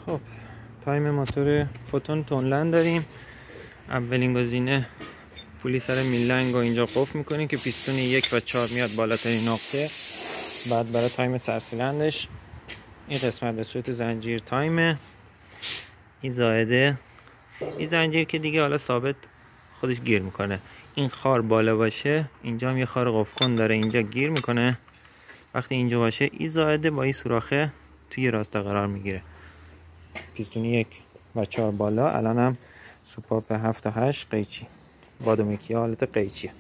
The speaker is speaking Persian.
خب تایم موتور فوتون تونلند داریم. اولین گزینه پولی سر میلنگ رو اینجا قفل میکنیم که پیستون 1 و 4 میاد بالاترین نقطه. بعد برای تایم سرسیلندش این قسمت به صورت زنجیر تایمه. این زائده این زنجیر که دیگه حالا ثابت خودش گیر میکنه. این خار بالا باشه اینجا هم یه خار قفل کن داره اینجا گیر میکنه. وقتی اینجا باشه این زائده با این سوراخه توی راسته قرار میگیره. پیستون 1 و 4 بالا. الان هم سوپاپ 7 و 8 قیچی بادومیکی حالت قیچیه.